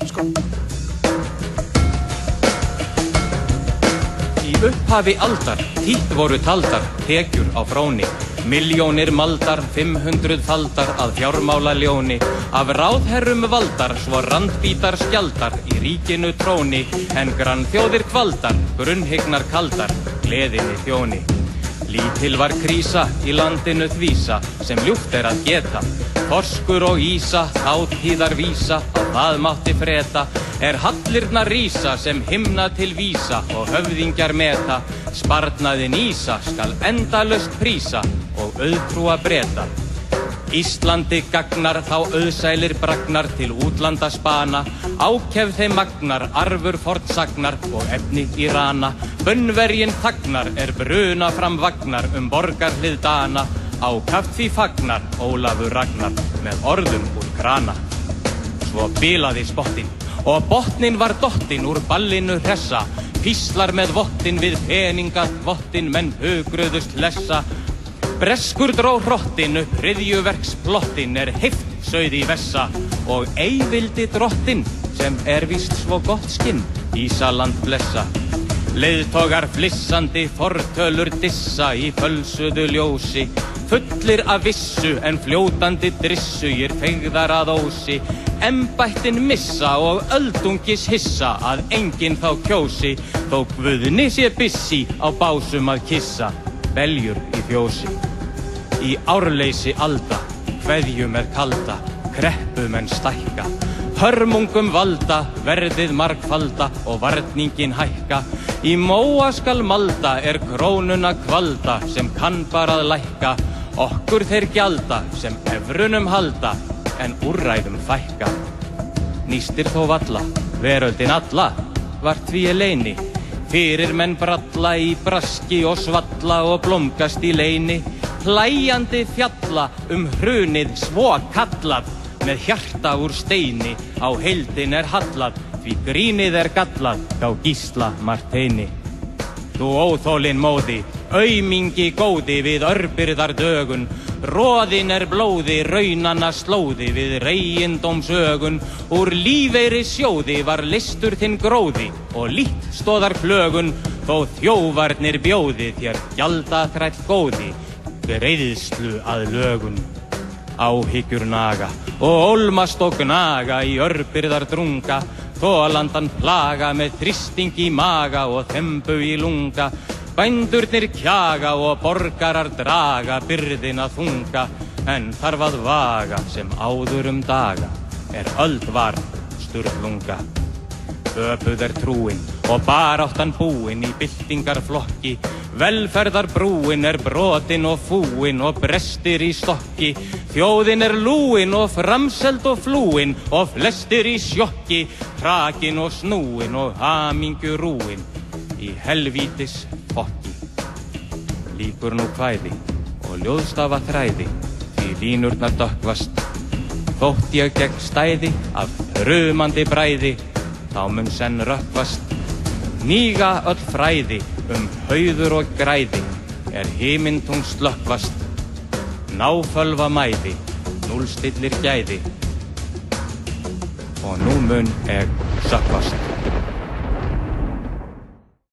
sko. Í upphafi aldar, títt voru taldar, tekjur á fróni. Milljónir maldar, 500 faldar að fjármála ljóni. Af ráðherrum valdar, svo randbítar skjaldar í ríkinu tróni. En grannþjóðir kvaldar, grunnhyggnar kaldar, gleðinni þjóni. Lítil var krísa í landinu þvísa, sem ljúft að geta. Þorskur og ísa, þátíðar vísa, á það mátti freta. Hallirnar rísa sem himna til vísa og höfðingjar meta. Sparnaðin ísa skal endalaust prísa og auðtrúa Breta. Íslandi gagnar þá auðsælir bragnar til útlanda spana. Ákefð þeim magnar, arfur fornsagnar og efni í rana. Bönnverjinn þagnar bruna fram vagnar borgarhlið Dana. Ákaft því fagnar Ólafur Ragnar með orðum úr krana. Svo bilaði spottinn og botnin var dottinn úr ballinu hressa. Píslar með vottin við peninga vottin menn hugruðust lessa. Breskur dró hrottin upp hryðjuverksplottin heift sauð í vessa. Og ei vildi drottin sem víst svo gott skinn Ísaland blessa. Leiðtogar flissandi fortölur dissa í fölsuðu ljósi. Fullir af vissu en fljótandi drissugir feigðar að ósi. Embættin missa og öldungis hissa að enginn þá kjósi. Þó Guðni sé bissi á básum að kissa, beljur í fjósi. Í árleysi alda, kveðju með kalda, kreppu menn stækka. Hörmungum valda, verðið margfalda og varningin hækka. Í móa skal malda krónuna kvalda sem kann bara að lækka. Okkur þeir gjalda sem evrunum halda en úrræðum fækka. Nýstir þó valla, veröldin alla var því leyni. Fyrir menn bralla í braski og svalla og blómgast í leyni. Hlæjandi fjalla hrunið svo kallað með hjarta úr steini. Á heildin hallað því grínið gallað hjá Gísla Marteini. Þú óþolinn móði, aumingi góði við örbirðar dögun. Roðin blóði, raunanna slóði við reyindómsögun. Úr lífeyri sjóði var listur þinn gróði og lítt stóðar flögun. Þó þjófarnir bjóði þér gjaldaþræll góði, greiðslu að lögun. Áhyggjur naga og ólmast og gnaga í örbirðar drunga. Þolandan plaga með þrýsting í maga og þembu í lunga. Bændurnir kjaga og borgarar draga byrðina þunga. En þarf að vaga sem áður daga öld var sturlunga. Öpuð trúin og baráttan búin í byltingarflokki. Velferðarbrúin brotin og fúin og brestir í stokki. Þjóðin lúin og framseld og flúin og flestir í sjokki. Hrakin og snúin og hamingju rúin í helvítis fokki. Lýkur nú kvæði og ljóðstafa þræði því línurnar dökkvast. Þótt ég gegn stæði af þrumandi bræði, þá mun senn rökkvast. Hníga öll fræði hauður og græði himintungl slökkvast. Náfölva mæði, núllstillir gæði og nú mun sökkvast.